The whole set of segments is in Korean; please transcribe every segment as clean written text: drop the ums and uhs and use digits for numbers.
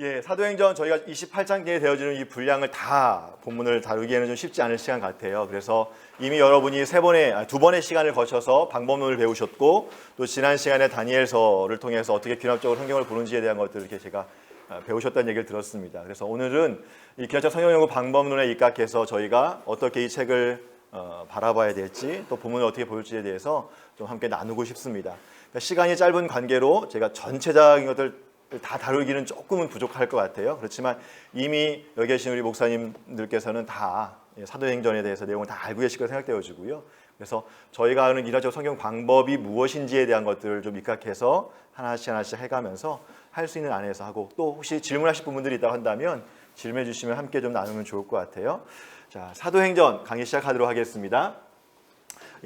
예, 사도행전 저희가 28장기에 되어지는 이 분량을 다 본문을 다루기에는 좀 쉽지 않은 시간 같아요. 그래서 이미 여러분이 두 번의 시간을 거쳐서 방법론을 배우셨고, 또 지난 시간에 다니엘서를 통해서 어떻게 귀납적으로 성경을 보는지에 대한 것들을 이렇게 제가 배우셨다는 얘기를 들었습니다. 그래서 오늘은 이 귀납적 성경 연구 방법론에 입각해서 저희가 어떻게 이 책을 바라봐야 될지, 또 본문을 어떻게 볼지에 대해서 좀 함께 나누고 싶습니다. 그러니까 시간이 짧은 관계로 제가 전체적인 것들 다 다루기는 조금은 부족할 것 같아요. 그렇지만 이미 여기 계신 우리 목사님들께서는 다 사도행전에 대해서 내용을 다 알고 계실 거 생각되어지고요. 그래서 저희가 하는 기나적 성경 방법이 무엇인지에 대한 것들을 좀 입각해서 하나씩 해가면서 할 수 있는 안에서 하고, 또 혹시 질문하실 부분들이 있다고 한다면 질문해 주시면 함께 좀 나누면 좋을 것 같아요. 자, 사도행전 강의 시작하도록 하겠습니다.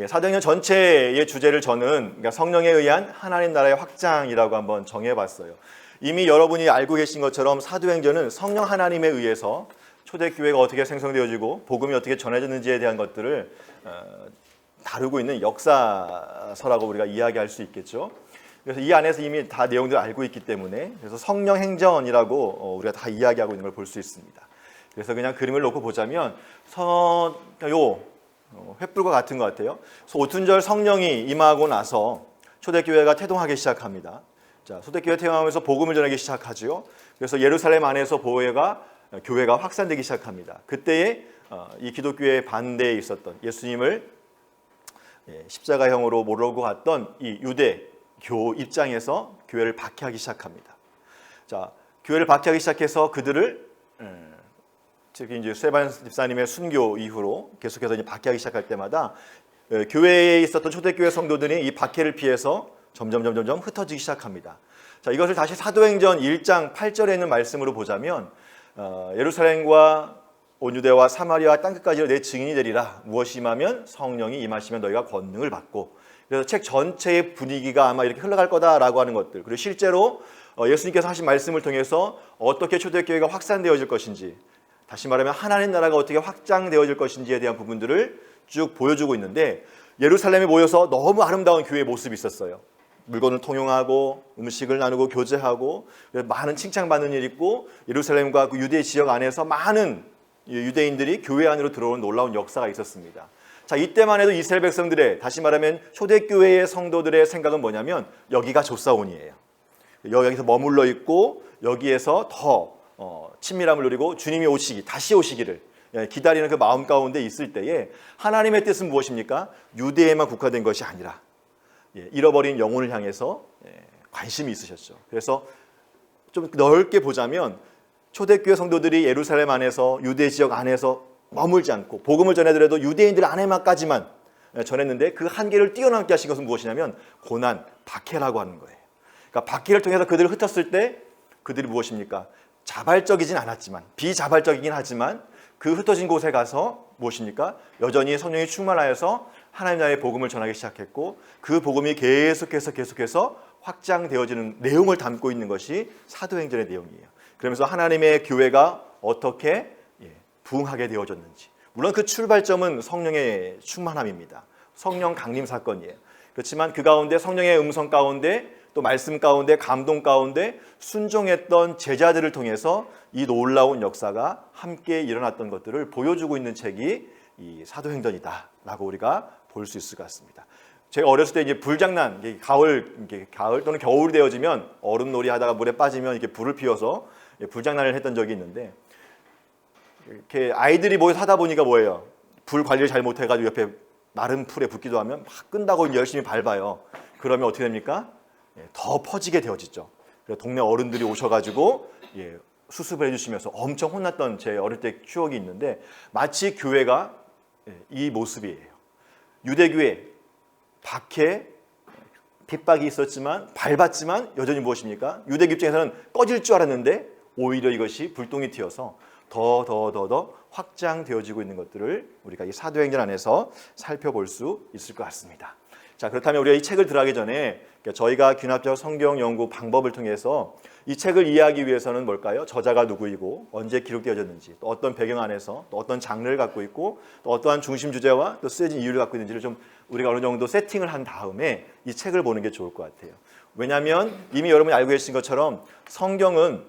사도행전 전체의 주제를 저는 그러니까 성령에 의한 하나님 나라의 확장이라고 한번 정해봤어요. 이미 여러분이 알고 계신 것처럼 사도행전은 성령 하나님에 의해서 초대교회가 어떻게 생성되어지고 복음이 어떻게 전해졌는지에 대한 것들을 다루고 있는 역사서라고 우리가 이야기할 수 있겠죠. 그래서 이 안에서 이미 다 내용들을 알고 있기 때문에, 그래서 성령행전이라고 우리가 다 이야기하고 있는 걸 볼 수 있습니다. 그래서 그냥 그림을 놓고 보자면 횃불과 같은 것 같아요. 오순절 성령이 임하고 나서 초대교회가 태동하기 시작합니다. 자, 초대교회 태동하면서 복음을 전하기 시작하죠. 그래서 예루살렘 안에서 교회가 확산되기 시작합니다. 그때에 이 기독교의 반대에 있었던 예수님을 십자가형으로 몰고 갔던 이 유대교 입장에서 교회를 박해하기 시작합니다. 자, 교회를 박해하기 시작해서 그들을 특히 이제 스데반 집사님의 순교 이후로 계속해서 이제 박해하기 시작할 때마다 교회에 있었던 초대교회 성도들이 이 박해를 피해서 점점 흩어지기 시작합니다. 자, 이것을 다시 사도행전 1장 8절에 있는 말씀으로 보자면 예루살렘과 온 유대와 사마리아 땅끝까지 내 증인이 되리라. 무엇이 임하면 성령이 임하시면 너희가 권능을 받고. 그래서 책 전체의 분위기가 아마 이렇게 흘러갈 거다라고 하는 것들, 그리고 실제로 예수님께서 하신 말씀을 통해서 어떻게 초대교회가 확산되어질 것인지, 다시 말하면 하나님 나라가 어떻게 확장되어질 것인지에 대한 부분들을 쭉 보여주고 있는데, 예루살렘에 모여서 너무 아름다운 교회의 모습이 있었어요. 물건을 통용하고 음식을 나누고 교제하고 많은 칭찬받는 일이 있고, 예루살렘과 그 유대 지역 안에서 많은 유대인들이 교회 안으로 들어오는 놀라운 역사가 있었습니다. 자, 이때만 해도 이스라엘 백성들의, 다시 말하면 초대교회의 성도들의 생각은 뭐냐면 여기가 조사온이에요. 여기서 머물러 있고 여기에서 더 친밀함을 누리고 주님이 다시 오시기를 기다리는 그 마음 가운데 있을 때에, 하나님의 뜻은 무엇입니까? 유대에만 국한된 것이 아니라 잃어버린 영혼을 향해서 관심이 있으셨죠. 그래서 좀 넓게 보자면 초대교회 성도들이 예루살렘 안에서, 유대 지역 안에서 머물지 않고 복음을 전해더라도 유대인들 안에만까지만 전했는데, 그 한계를 뛰어넘게 하신 것은 무엇이냐면 고난, 박해라고 하는 거예요. 그러니까 박해를 통해서 그들을 흩었을 때 그들이 무엇입니까? 자발적이진 않았지만, 비자발적이긴 하지만 그 흩어진 곳에 가서 무엇입니까? 여전히 성령이 충만하여서 하나님 나라의 복음을 전하기 시작했고, 그 복음이 계속해서 확장되어지는 내용을 담고 있는 것이 사도행전의 내용이에요. 그러면서 하나님의 교회가 어떻게 부흥하게 되어졌는지, 물론 그 출발점은 성령의 충만함입니다. 성령 강림 사건이에요. 그렇지만 그 가운데 성령의 음성 가운데, 또 말씀 가운데, 감동 가운데 순종했던 제자들을 통해서 이 놀라운 역사가 함께 일어났던 것들을 보여주고 있는 책이 이 사도행전이다라고 우리가 볼 수 있을 것 같습니다. 제가 어렸을 때 이제 불장난, 가을 또는 겨울이 되어지면 얼음놀이 하다가 물에 빠지면 이렇게 불을 피워서 불장난을 했던 적이 있는데, 이렇게 아이들이 모여서 하다 보니까 뭐예요? 불 관리를 잘 못해가지고 옆에 마른 풀에 붙기도 하면 막 끈다고 열심히 밟아요. 그러면 어떻게 됩니까? 더 퍼지게 되어지죠. 그래서 동네 어른들이 오셔가지고 수습을 해주시면서 엄청 혼났던 제 어릴 때 추억이 있는데, 마치 교회가 이 모습이에요. 유대교회 박해, 핍박이 있었지만, 밟았지만 여전히 무엇입니까? 유대교 입장에서는 꺼질 줄 알았는데 오히려 이것이 불똥이 튀어서 더 확장되어지고 있는 것들을 우리가 이 사도행전 안에서 살펴볼 수 있을 것 같습니다. 자, 그렇다면 우리가 이 책을 들어가기 전에 저희가 귀납적 성경 연구 방법을 통해서 이 책을 이해하기 위해서는 뭘까요? 저자가 누구이고 언제 기록되어졌는지, 또 어떤 배경 안에서 또 어떤 장르를 갖고 있고, 또 어떠한 중심 주제와 또 쓰여진 이유를 갖고 있는지를 좀 우리가 어느 정도 세팅을 한 다음에 이 책을 보는 게 좋을 것 같아요. 왜냐하면 이미 여러분이 알고 계신 것처럼 성경은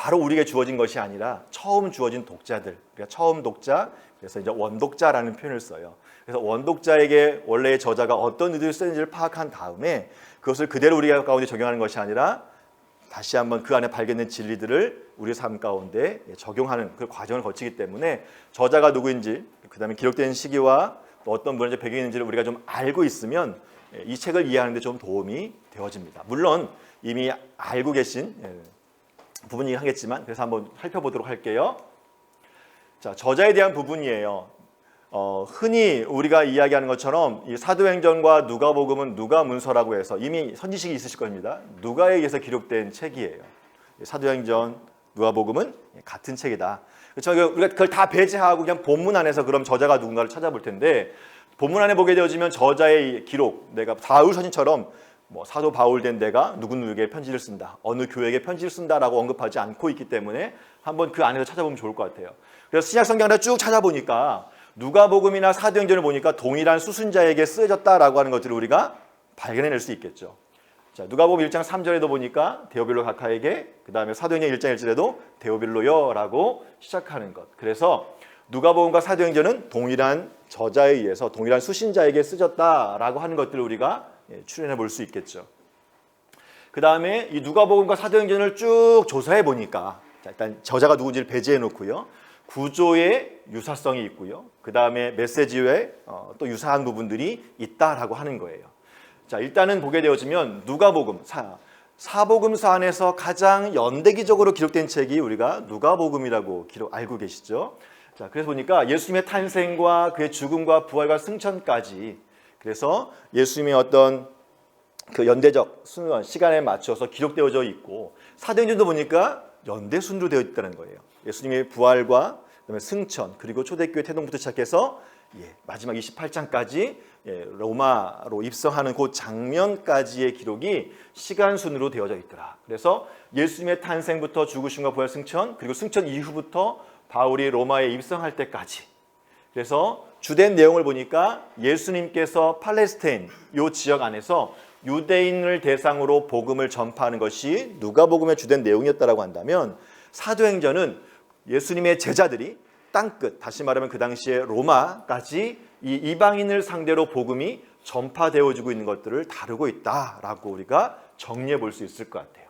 바로 우리에게 주어진 것이 아니라 처음 주어진 독자들, 그러니까 처음 독자, 그래서 이제 원독자라는 표현을 써요. 그래서 원독자에게 원래의 저자가 어떤 의도를 쓰는지를 파악한 다음에 그것을 그대로 우리 가운데 적용하는 것이 아니라 다시 한번 그 안에 발견된 진리들을 우리 삶 가운데 적용하는 그 과정을 거치기 때문에 저자가 누구인지, 그 다음에 기록된 시기와 또 어떤 문화적 배경이 있는지를 우리가 좀 알고 있으면 이 책을 이해하는 데 좀 도움이 되어집니다. 물론 이미 알고 계신 부분이긴 하겠지만 그래서 한번 살펴보도록 할게요. 자, 저자에 대한 부분이에요. 흔히 우리가 이야기하는 것처럼 이 사도행전과 누가복음은 누가문서라고 해서 이미 선지식이 있으실 겁니다. 누가에 의해서 기록된 책이에요. 사도행전, 누가복음은 같은 책이다. 그렇죠? 우리가 그걸 다 배제하고 그냥 본문 안에서 그럼 저자가 누군가를 찾아볼 텐데 본문 안에 보게 되어지면 저자의 기록, 내가 바울 서신처럼 뭐 사도 바울 된 내가 누구누구에게 편지를 쓴다, 어느 교회에게 편지를 쓴다라고 언급하지 않고 있기 때문에 한번 그 안에서 찾아보면 좋을 것 같아요. 그래서 신약 성경을 쭉 찾아보니까 누가복음이나 사도행전을 보니까 동일한 수순자에게 쓰여졌다라고 하는 것들을 우리가 발견해낼 수 있겠죠. 자, 누가복음 1장 3절에도 보니까 데오빌로 각하에게, 그 다음에 사도행전 1장 1절에도 데오빌로여라고 시작하는 것. 그래서 누가복음과 사도행전은 동일한 저자에 의해서 동일한 수신자에게 쓰여졌다라고 하는 것들을 우리가 추론해 볼 수 있겠죠. 그 다음에 이 누가복음과 사도행전을 쭉 조사해 보니까 일단 저자가 누군지를 배제해 놓고요. 구조의 유사성이 있고요. 그 다음에 메시지에 또 유사한 부분들이 있다라고 하는 거예요. 자, 일단은 보게 되어지면 누가복음, 사복음서 안에서 가장 연대기적으로 기록된 책이 우리가 누가복음이라고 알고 계시죠. 자, 그래서 보니까 예수님의 탄생과 그의 죽음과 부활과 승천까지, 그래서 예수님의 어떤 그 연대적 시간에 맞춰서 기록되어져 있고, 사도행전도 보니까 연대 순으로 되어 있다는 거예요. 예수님의 부활과 그다음에 승천, 그리고 초대교회 태동부터 시작해서 마지막 28장까지 로마로 입성하는 그 장면까지의 기록이 시간 순으로 되어져 있더라. 그래서 예수님의 탄생부터 죽으심과 부활, 승천, 그리고 승천 이후부터 바울이 로마에 입성할 때까지, 그래서 주된 내용을 보니까 예수님께서 팔레스타인 이 지역 안에서 유대인을 대상으로 복음을 전파하는 것이 누가복음의 주된 내용이었다라고 한다면, 사도행전은 예수님의 제자들이 땅끝, 다시 말하면 그 당시에 로마까지 이 이방인을 상대로 복음이 전파되어지고 있는 것들을 다루고 있다라고 우리가 정리해 볼 수 있을 것 같아요.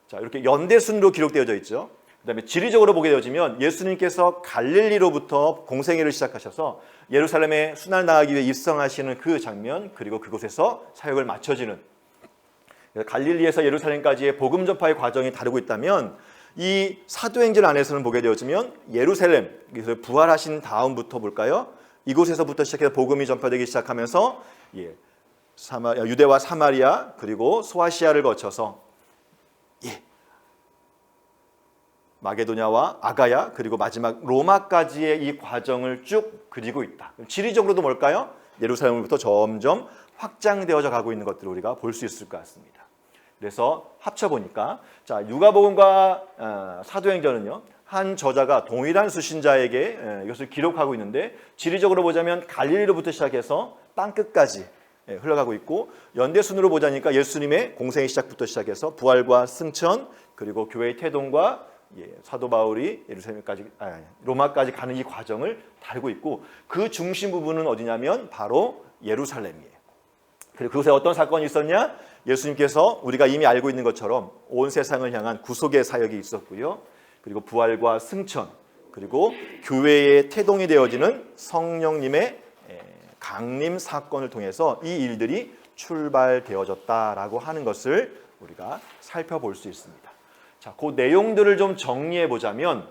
자, 이렇게 연대순으로 기록되어져 있죠. 그 다음에 지리적으로 보게 되어지면 예수님께서 갈릴리로부터 공생애를 시작하셔서 예루살렘에 순환 나가기 위해 입성하시는 그 장면, 그리고 그곳에서 사역을 마쳐지는, 갈릴리에서 예루살렘까지의 복음 전파의 과정이 다루고 있다면, 이 사도행전 안에서는 보게 되어지면 예루살렘, 그래서 부활하신 다음부터 볼까요? 이곳에서부터 시작해서 복음이 전파되기 시작하면서 유대와 사마리아 그리고 소아시아를 거쳐서 마게도냐와 아가야, 그리고 마지막 로마까지의 이 과정을 쭉 그리고 있다. 지리적으로도 뭘까요? 예루살렘으로부터 점점 확장되어져 가고 있는 것들을 우리가 볼 수 있을 것 같습니다. 그래서 합쳐보니까, 자, 누가복음과 사도행전은요, 한 저자가 동일한 수신자에게 이것을 기록하고 있는데, 지리적으로 보자면 갈릴리로부터 시작해서 땅끝까지 흘러가고 있고, 연대순으로 보자니까 예수님의 공생의 시작부터 시작해서 부활과 승천, 그리고 교회의 태동과 사도 바울이 예루살렘까지, 로마까지 가는 이 과정을 다루고 있고, 그 중심 부분은 어디냐면 바로 예루살렘이에요. 그리고 그곳에 어떤 사건이 있었냐? 예수님께서 우리가 이미 알고 있는 것처럼 온 세상을 향한 구속의 사역이 있었고요. 그리고 부활과 승천, 그리고 교회의 태동이 되어지는 성령님의 강림 사건을 통해서 이 일들이 출발되어졌다라고 하는 것을 우리가 살펴볼 수 있습니다. 자, 그 내용들을 좀 정리해 보자면,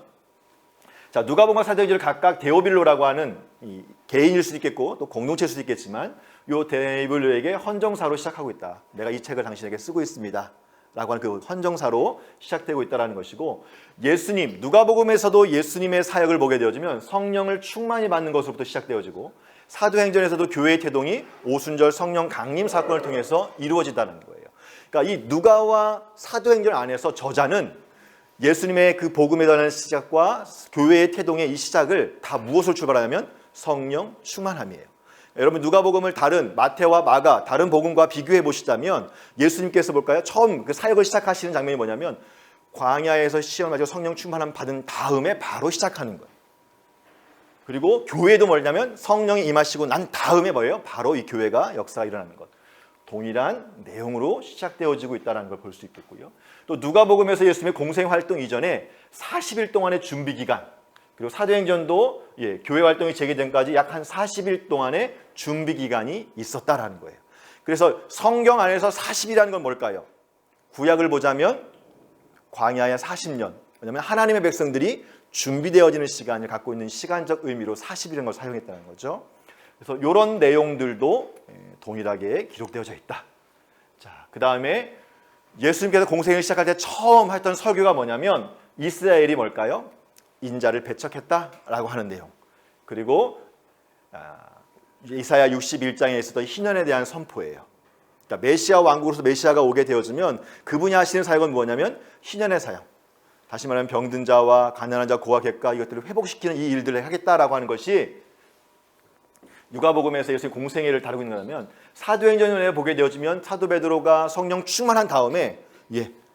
자, 누가복음과 사도행전을 각각 데오빌로라고 하는 이 개인일 수도 있겠고 또 공동체일 수도 있겠지만, 요 데오빌로에게 헌정사로 시작하고 있다. 내가 이 책을 당신에게 쓰고 있습니다. 라고 하는 그 헌정사로 시작되고 있다는 것이고, 예수님, 누가복음에서도 예수님의 사역을 보게 되어지면 성령을 충만히 받는 것으로부터 시작되어지고, 사도행전에서도 교회의 태동이 오순절 성령 강림 사건을 통해서 이루어진다는 거예요. 그러니까 이 누가와 사도행전 안에서 저자는 예수님의 그 복음에 대한 시작과 교회의 태동의 이 시작을 다 무엇을 출발하냐면 성령 충만함이에요. 여러분, 누가복음을 다른 마태와 마가 다른 복음과 비교해 보시자면 예수님께서 볼까요? 처음 그 사역을 시작하시는 장면이 뭐냐면 광야에서 시험을 가지고 성령 충만함 받은 다음에 바로 시작하는 거예요. 그리고 교회도 뭐냐면 성령이 임하시고 난 다음에 뭐예요? 바로 이 교회가 역사가 일어나는 것. 동일한 내용으로 시작되어지고 있다는 걸 볼 수 있겠고요. 또 누가복음에서 예수님의 공생 활동 이전에 40일 동안의 준비 기간, 그리고 사도행전도 교회 활동이 재개전까지 약 한 40일 동안의 준비 기간이 있었다라는 거예요. 그래서 성경 안에서 40이라는 건 뭘까요? 구약을 보자면 광야의 40년, 왜냐하면 하나님의 백성들이 준비되어지는 시간을 갖고 있는 시간적 의미로 40이라는 걸 사용했다는 거죠. 그래서 이런 내용들도 동일하게 기록되어져 있다. 자, 그 다음에 예수님께서 공생을 시작할 때 처음 했던 설교가 뭐냐면 이스라엘이 뭘까요? 인자를 배척했다라고 하는 내용. 그리고 이사야 61장에 있었던 희년에 대한 선포예요. 그러니까 메시아 왕국으로서 메시아가 오게 되어지면 그분이 하시는 사역은 뭐냐면 희년의 사역. 다시 말하면 병든 자와 가난한 자, 고아 객가 이것들을 회복시키는 이 일들을 하겠다라고 하는 것이 누가복음에서 예수의 공생애를 다루고 있는 거라면 사도행전을 보게 되어지면 사도 베드로가 성령 충만한 다음에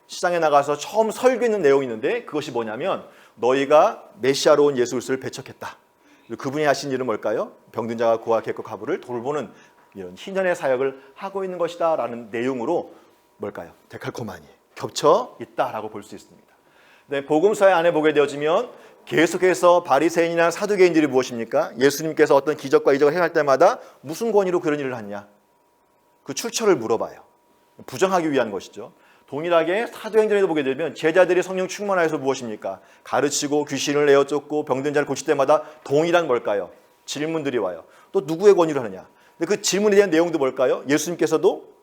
시장에 나가서 처음 설교했는 내용이 있는데 그것이 뭐냐면 너희가 메시아로 온 예수 그리스도를 배척했다. 그분이 하신 일은 뭘까요? 병든 자와 고아 객과 과부를 돌보는 이런 희년의 사역을 하고 있는 것이다 라는 내용으로 뭘까요? 데칼코마니 겹쳐 있다라고 볼 수 있습니다. 네, 복음서의 안에 보게 되어지면 계속해서 바리새인이나 사두개인들이 무엇입니까? 예수님께서 어떤 기적과 이적을 행할 때마다 무슨 권위로 그런 일을 하냐? 그 출처를 물어봐요. 부정하기 위한 것이죠. 동일하게 사도행전에도 보게 되면 제자들이 성령 충만하여서 무엇입니까? 가르치고 귀신을 내어 쫓고 병든 자를 고칠 때마다 동일한 뭘까요? 질문들이 와요. 또 누구의 권위로 하느냐? 근데 그 질문에 대한 내용도 뭘까요? 예수님께서도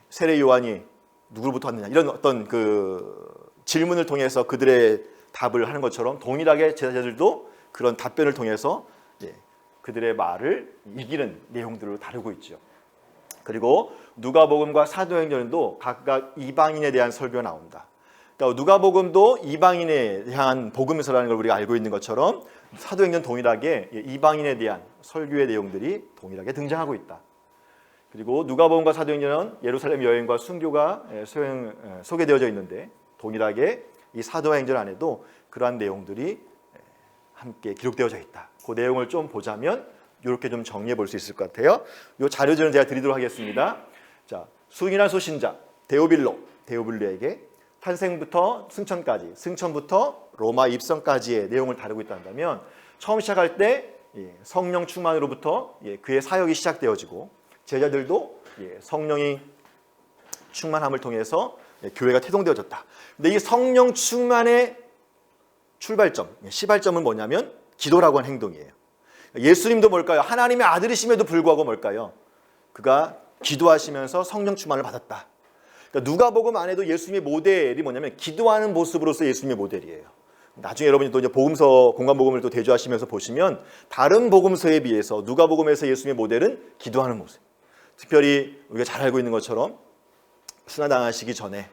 세례 요한이 누구로부터 왔느냐? 이런 어떤 그 질문을 통해서 그들의 답을 하는 것처럼 동일하게 제자들도 그런 답변을 통해서 그들의 말을 이기는 내용들을 다루고 있죠. 그리고 누가복음과 사도행전도 각각 이방인에 대한 설교가 나온다. 그러니까 누가복음도 이방인에 대한 복음서라는 걸 우리가 알고 있는 것처럼 사도행전 동일하게 이방인에 대한 설교의 내용들이 동일하게 등장하고 있다. 그리고 누가복음과 사도행전은 예루살렘 여행과 순교가 소개되어져 있는데 동일하게 이 사도행전 안에도 그러한 내용들이 함께 기록되어져 있다. 그 내용을 좀 보자면 이렇게 좀 정리해 볼 수 있을 것 같아요. 이 자료들은 제가 드리도록 하겠습니다. 자, 수인한 소신자 데오빌로에게 탄생부터 승천까지, 승천부터 로마 입성까지의 내용을 다루고 있다 한다면 처음 시작할 때 성령 충만으로부터 그의 사역이 시작되어지고 제자들도 성령이 충만함을 통해서 교회가 태동되어졌다. 근데 이 성령 충만의 출발점, 시발점은 뭐냐면 기도라고 하는 행동이에요. 예수님도 뭘까요? 하나님의 아들이심에도 불구하고 뭘까요? 그가 기도하시면서 성령 충만을 받았다. 그러니까 누가복음 안에도 예수님의 모델이 뭐냐면 기도하는 모습으로서 예수님의 모델이에요. 나중에 여러분이 또 이제 복음서 공관복음을 또 대조하시면서 보시면 다른 복음서에 비해서 누가복음에서 예수님의 모델은 기도하는 모습. 특별히 우리가 잘 알고 있는 것처럼 순환당하시기 전에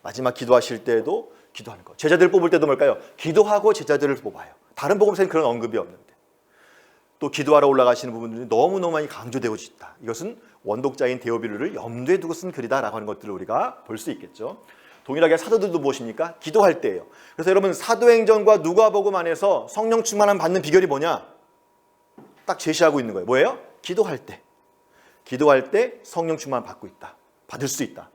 마지막 기도하실 때에도 기도하는 것. 제자들 뽑을 때도 뭘까요? 기도하고 제자들을 뽑아요. 다른 복음서에는 그런 언급이 없는데. 또 기도하러 올라가시는 부분들이 너무너무 많이 강조되고 있다. 이것은 원독자인 데오빌로를 염두에 두고 쓴 글이다라고 하는 것들을 우리가 볼 수 있겠죠. 동일하게 사도들도 무엇입니까? 기도할 때예요. 그래서 여러분 사도행전과 누가복음 안에서 성령 충만함 받는 비결이 뭐냐? 딱 제시하고 있는 거예요. 뭐예요? 기도할 때. 기도할 때 성령 충만 받고 있다. 받을 수 있다.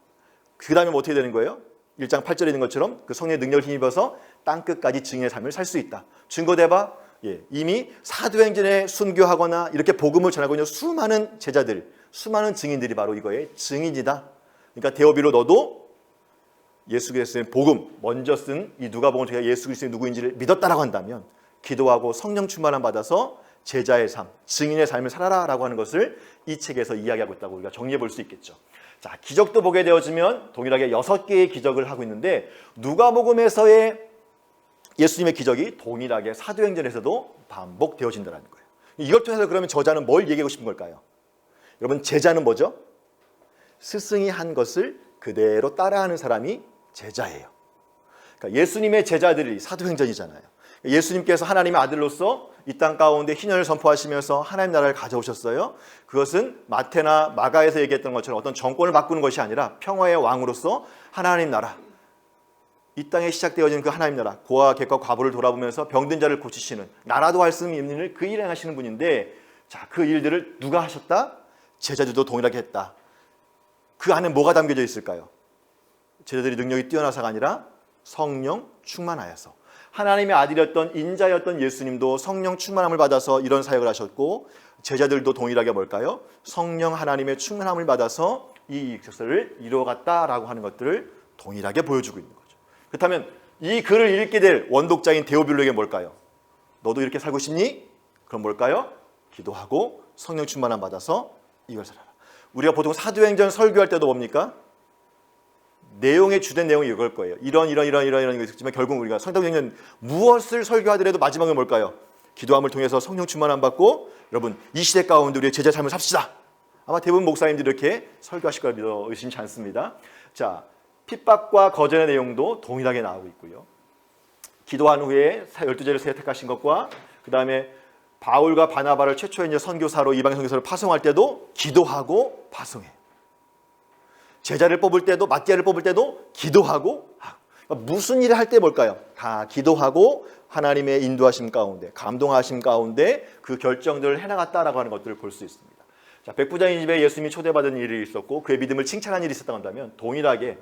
그 다음에 뭐 어떻게 되는 거예요? 1장 8절에 있는 것처럼 그 성령의 능력을 힘입어서 땅끝까지 증인의 삶을 살 수 있다. 증거대봐 이미 사도행전에 순교하거나 이렇게 복음을 전하고 있는 수많은 제자들, 수많은 증인들이 바로 이거의 증인이다. 그러니까 데오빌로 너도 예수 그리스도의 복음 먼저 쓴 이 누가복음을 통해 예수 그리스도의 누구인지를 믿었다라고 한다면 기도하고 성령 충만함 받아서 제자의 삶, 증인의 삶을 살아라라고 하는 것을 이 책에서 이야기하고 있다고 우리가 정리해 볼 수 있겠죠. 자, 기적도 보게 되어지면 동일하게 6개의 기적을 하고 있는데 누가복음에서의 예수님의 기적이 동일하게 사도행전에서도 반복되어진다는 거예요. 이걸 통해서 그러면 저자는 뭘 얘기하고 싶은 걸까요? 여러분 제자는 뭐죠? 스승이 한 것을 그대로 따라하는 사람이 제자예요. 그러니까 예수님의 제자들이 사도행전이잖아요. 예수님께서 하나님의 아들로서 이 땅 가운데 희년을 선포하시면서 하나님 나라를 가져오셨어요. 그것은 마태나 마가에서 얘기했던 것처럼 어떤 정권을 바꾸는 것이 아니라 평화의 왕으로서 하나님 나라, 이 땅에 시작되어진 그 하나님 나라, 고아와 객과 과부를 돌아보면서 병든 자를 고치시는, 나라도 할 수 있는 일을 그 일을 하시는 분인데, 자, 그 일들을 누가 하셨다? 제자들도 동일하게 했다. 그 안에 뭐가 담겨져 있을까요? 제자들이 능력이 뛰어나서가 아니라 성령 충만하여서. 하나님의 아들이었던 인자였던 예수님도 성령 충만함을 받아서 이런 사역을 하셨고, 제자들도 동일하게 뭘까요? 성령 하나님의 충만함을 받아서 이 역사를 이루어갔다라고 하는 것들을 동일하게 보여주고 있는 거죠. 그렇다면 이 글을 읽게 될 원독자인 데오빌로에게 뭘까요? 너도 이렇게 살고 싶니? 그럼 뭘까요? 기도하고 성령 충만함 받아서 이걸 살아라. 우리가 보통 사도행전 설교할 때도 뭡니까? 내용의 주된 내용이 이걸 거예요. 이런 거 있지만 결국 우리가 성경에는 무엇을 설교하더라도 마지막은 뭘까요? 기도함을 통해서 성령 충만함 받고 여러분 이 시대 가운데 우리의 제자 삶을 삽시다. 아마 대부분 목사님들이 이렇게 설교하실 걸 믿어 의심치 않습니다. 자, 핍박과 거절의 내용도 동일하게 나오고 있고요. 기도한 후에 12제를 선택하신 것과 그 다음에 바울과 바나바를 최초의 이제 선교사로 이방 선교사를 파송할 때도 기도하고 파송해. 제자를 뽑을 때도 마띠아를 뽑을 때도 기도하고 그러니까 무슨 일을 할 때 뭘까요? 다 기도하고 하나님의 인도하심 가운데 감동하심 가운데 그 결정들을 해나갔다라고 하는 것들을 볼 수 있습니다. 자, 백부장의 집에 예수님이 초대받은 일이 있었고 그의 믿음을 칭찬한 일이 있었다고 한다면 동일하게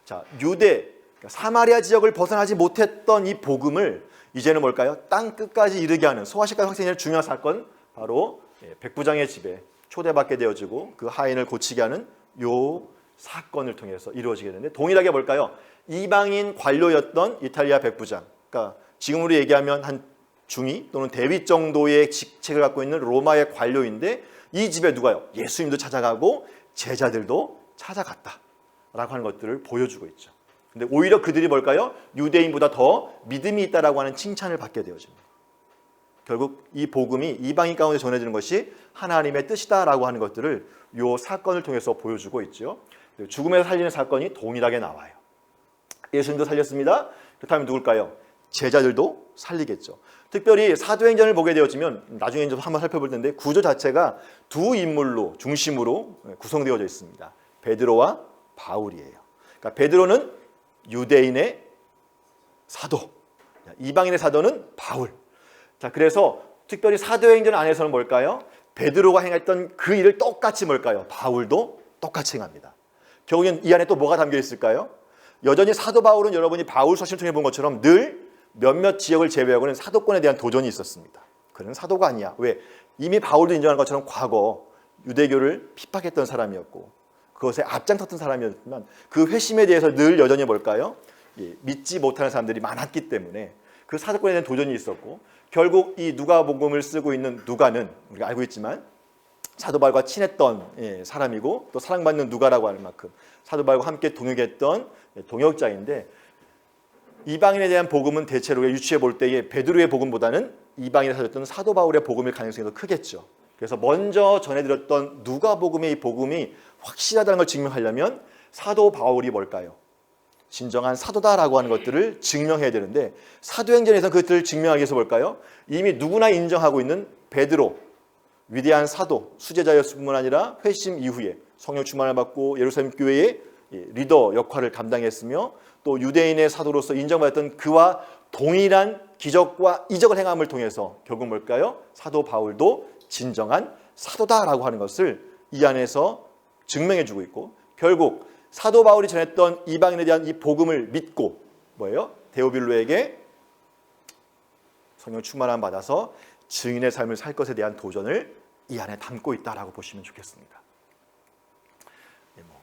자, 유대 사마리아 지역을 벗어나지 못했던 이 복음을 이제는 뭘까요? 땅 끝까지 이르게 하는 소아시까지 확생될 중요한 사건 바로 백부장의 집에 초대받게 되어지고 그 하인을 고치게 하는 요 사건을 통해서 이루어지게 되는데 동일하게 뭘까요? 이방인 관료였던 이탈리아 백부장, 그러니까 지금으로 얘기하면 한 중위 또는 대위 정도의 직책을 갖고 있는 로마의 관료인데 이 집에 누가요? 예수님도 찾아가고 제자들도 찾아갔다라고 하는 것들을 보여주고 있죠. 근데 오히려 그들이 뭘까요? 유대인보다 더 믿음이 있다라고 하는 칭찬을 받게 되어집니다. 결국 이 복음이 이방인 가운데 전해지는 것이 하나님의 뜻이다라고 하는 것들을 이 사건을 통해서 보여주고 있죠. 죽음에서 살리는 사건이 동일하게 나와요. 예수님도 살렸습니다. 그렇다면 누굴까요? 제자들도 살리겠죠. 특별히 사도행전을 보게 되어지면 나중에 좀 한번 살펴볼 텐데 구조 자체가 두 인물로 중심으로 구성되어져 있습니다. 베드로와 바울이에요. 그러니까 베드로는 유대인의 사도, 이방인의 사도는 바울. 자, 그래서 특별히 사도행전 안에서는 뭘까요? 베드로가 행했던 그 일을 똑같이 뭘까요? 바울도 똑같이 행합니다. 결국엔 이 안에 또 뭐가 담겨 있을까요? 여전히 사도 바울은 여러분이 바울 서신을 통해 본 것처럼 늘 몇몇 지역을 제외하고는 사도권에 대한 도전이 있었습니다. 그는 사도가 아니야. 왜? 이미 바울도 인정하는 것처럼 과거 유대교를 핍박했던 사람이었고 그것에 앞장섰던 사람이었지만 그 회심에 대해서 늘 여전히 뭘까요? 믿지 못하는 사람들이 많았기 때문에 그 사도권에 대한 도전이 있었고 결국 이 누가복음을 쓰고 있는 누가는 우리가 알고 있지만 사도 바울과 친했던 사람이고 또 사랑받는 누가라고 하는 만큼 사도 바울과 함께 동역했던 동역자인데 이방인에 대한 복음은 대체로 유추해 볼 때에 베드로의 복음보다는 이방인에 살았던 사도 바울의 복음일 가능성이 더 크겠죠. 그래서 먼저 전해드렸던 누가복음의 이 복음이 확실하다는 걸 증명하려면 사도 바울이 뭘까요? 진정한 사도다라고 하는 것들을 증명해야 되는데 사도행전에서 그것들을 증명하기 위해서 뭘까요? 이미 누구나 인정하고 있는 베드로, 위대한 사도, 수제자였을 뿐만 아니라 회심 이후에 성령 충만을 받고 예루살렘 교회의 리더 역할을 감당했으며 또 유대인의 사도로서 인정받았던 그와 동일한 기적과 이적을 행함을 통해서 결국 뭘까요? 사도 바울도 진정한 사도다라고 하는 것을 이 안에서 증명해주고 있고 결국 사도 바울이 전했던 이방인에 대한 이 복음을 믿고 뭐예요? 데오빌로에게 성령 충만함 받아서 증인의 삶을 살 것에 대한 도전을 이 안에 담고 있다라고 보시면 좋겠습니다.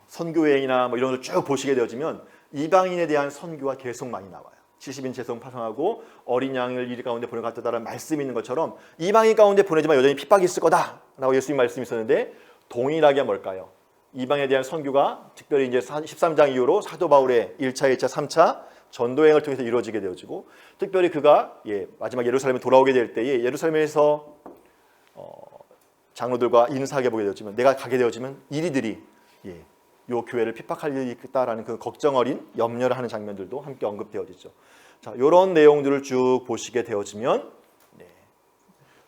선교여행이나 이런 걸 쭉 보시게 되어지면 이방인에 대한 선교가 계속 많이 나와요. 70인 재성 파송하고 어린 양을 이리 가운데 보내갔다라는 말씀이 있는 것처럼 이방인 가운데 보내지만 여전히 핍박이 있을 거다라고 예수님 말씀이 있었는데 동일하게 뭘까요? 이방에 대한 선교가 특별히 이제 13장 이후로 사도 바울의 1차, 2차, 3차 전도여행을 통해서 이루어지게 되어지고 특별히 그가 마지막 예루살렘에 돌아오게 될 때에 예루살렘에서 장로들과 인사하게 보게 되었지만 내가 가게 되어지면 이리들이 요 교회를 핍박할 일이 있겠다라는 그 걱정 어린 염려를 하는 장면들도 함께 언급되어지죠. 자, 이런 내용들을 쭉 보시게 되어지면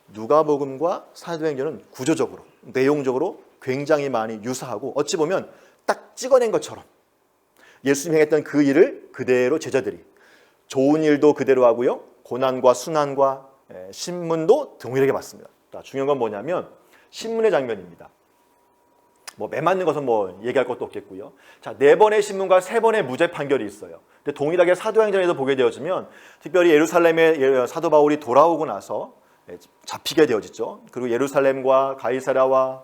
누가복음과 사도행전은 구조적으로, 내용적으로 굉장히 많이 유사하고 어찌 보면 딱 찍어낸 것처럼 예수님이 행했던 그 일을 그대로 제자들이 좋은 일도 그대로 하고요. 고난과 순환과 신문도 동일하게 받습니다. 자, 중요한 건 뭐냐면 신문의 장면입니다. 뭐 매맞는 것은 뭐 얘기할 것도 없겠고요. 자, 4번의 신문과 3번의 무죄 판결이 있어요. 근데 동일하게 사도행전에도 보게 되어지면 특별히 예루살렘에 사도 바울이 돌아오고 나서 잡히게 되어지죠. 그리고 예루살렘과 가이사랴와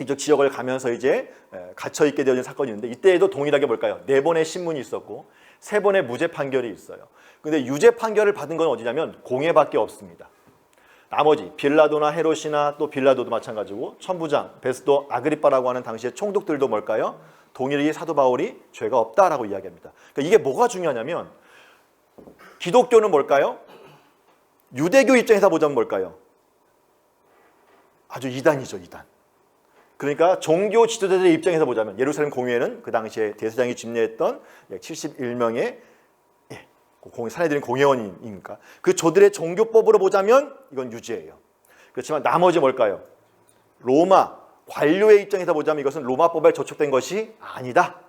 이쪽 지역을 가면서 이제 갇혀 있게 되어진 사건이 있는데 이때에도 동일하게 뭘까요? 4번의 신문이 있었고 3번의 무죄 판결이 있어요. 근데 유죄 판결을 받은 건 어디냐면 공회밖에 없습니다. 나머지 빌라도나 헤롯이나 또 빌라도도 마찬가지고 천부장, 베스도, 아그리빠라고 하는 당시의 총독들도 뭘까요? 동일히 사도 바울이 죄가 없다라고 이야기합니다. 그러니까 이게 뭐가 중요하냐면 기독교는 뭘까요? 유대교 입장에서 보자면 뭘까요? 아주 이단이죠, 이단. 그러니까 종교 지도자들의 입장에서 보자면 예루살렘 공회는 그 당시에 대제사장이 집례했던 약 71명의 사내들인 공회원이니까 그 저들의 종교법으로 보자면 이건 유죄예요. 그렇지만 나머지 뭘까요? 로마 관료의 입장에서 보자면 이것은 로마법에 저촉된 것이 아니다.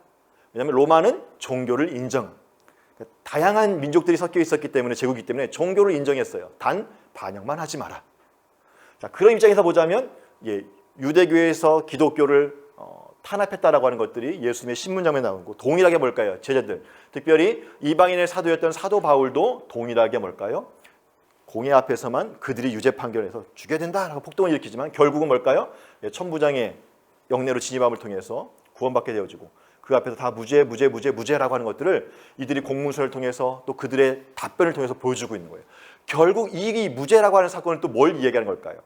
왜냐하면 로마는 종교를 인정. 그러니까 다양한 민족들이 섞여 있었기 때문에 제국이기 때문에 종교를 인정했어요. 단 반역만 하지 마라. 자, 그런 입장에서 보자면 유대교에서 기독교를 탄압했다라고 하는 것들이 예수님의 신문장면에 나오고 동일하게 뭘까요? 제자들, 특별히 이방인의 사도였던 사도 바울도 동일하게 뭘까요? 공회 앞에서만 그들이 유죄 판결해서 죽여야 된다라고 폭동을 일으키지만 결국은 뭘까요? 천부장의 영내로 진입함을 통해서 구원받게 되어지고 그 앞에서 다 무죄라고 하는 것들을 이들이 공문서를 통해서 또 그들의 답변을 통해서 보여주고 있는 거예요. 결국 이 무죄라고 하는 사건을 또 뭘 이야기하는 걸까요?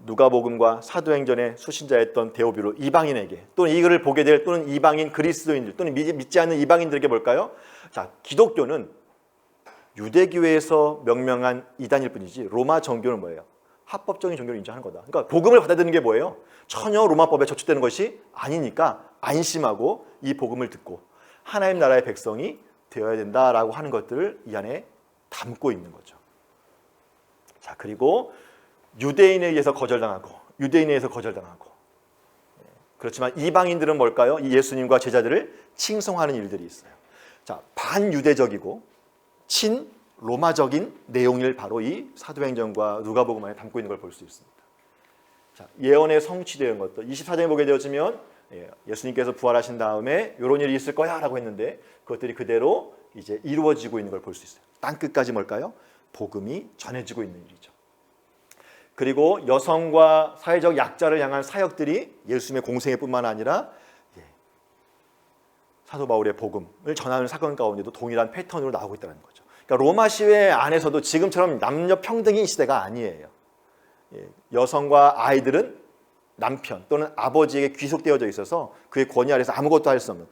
누가복음과 사도행전의 수신자였던 데오빌로 이방인에게 또는 이 글을 보게 될 또는 이방인 그리스도인들 또는 믿지 않는 이방인들에게 뭘까요? 자, 기독교는 유대교에서 명명한 이단일 뿐이지 로마 정교는 뭐예요? 합법적인 종교를 인정하는 거다. 그러니까 복음을 받아들이는 게 뭐예요? 전혀 로마법에 저촉되는 것이 아니니까 안심하고 이 복음을 듣고 하나님 나라의 백성이 되어야 된다라고 하는 것들을 이 안에 담고 있는 거죠. 자, 그리고 유대인에 의해서 거절당하고 유대인에 의해서 거절당하고 그렇지만 이방인들은 뭘까요? 이 예수님과 제자들을 칭송하는 일들이 있어요. 자, 반유대적이고 친로마적인 내용을 바로 이 사도행전과 누가복음 안에 담고 있는 걸 볼 수 있습니다. 자, 예언의 성취되는 것도 24장에 보게 되어지면 예수님께서 부활하신 다음에 이런 일이 있을 거야 라고 했는데 그것들이 그대로 이제 이루어지고 있는 걸 볼 수 있어요. 땅끝까지 뭘까요? 복음이 전해지고 있는 일이죠. 그리고 여성과 사회적 약자를 향한 사역들이 예수님의 공생애 뿐만 아니라 사도 바울의 복음을 전하는 사건 가운데도 동일한 패턴으로 나오고 있다는 거죠. 그러니까 로마 시대 안에서도 지금처럼 남녀 평등인 시대가 아니에요. 여성과 아이들은 남편 또는 아버지에게 귀속되어져 있어서 그의 권위 아래서 아무것도 할 수 없는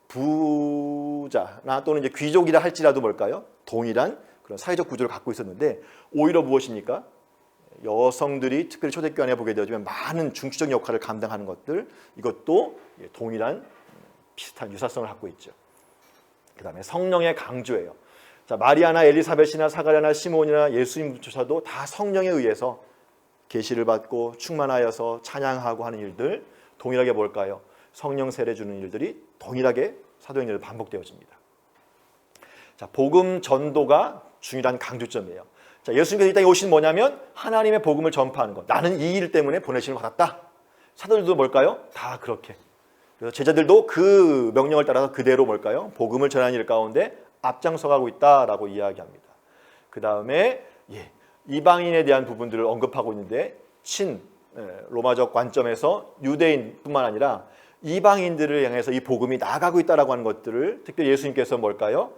부자나 또는 이제 귀족이라 할지라도 뭘까요? 동일한 그런 사회적 구조를 갖고 있었는데 오히려 무엇입니까? 여성들이 특별히 초대교회 안에 보게 되어지면 많은 중추적 역할을 감당하는 것들 이것도 동일한 비슷한 유사성을 갖고 있죠. 그 다음에 성령의 강조예요. 자, 마리아나 엘리사벳이나 사가랴나 시몬이나 예수님조차도 다 성령에 의해서 계시를 받고 충만하여서 찬양하고 하는 일들 동일하게 뭘까요? 성령 세례 주는 일들이 동일하게 사도행전에 반복되어집니다. 자, 복음 전도가 중요한 강조점이에요. 자, 예수님께서 이 땅에 오신 뭐냐면 하나님의 복음을 전파하는 것. 나는 이 일 때문에 보내심을 받았다. 사도들도 뭘까요? 다 그렇게. 그래서 제자들도 그 명령을 따라서 그대로 뭘까요? 복음을 전하는 일 가운데 앞장서가고 있다라고 이야기합니다. 그 다음에 이방인에 대한 부분들을 언급하고 있는데 로마적 관점에서 유대인뿐만 아니라 이방인들을 향해서 이 복음이 나아가고 있다라고 하는 것들을 특별히 예수님께서 뭘까요?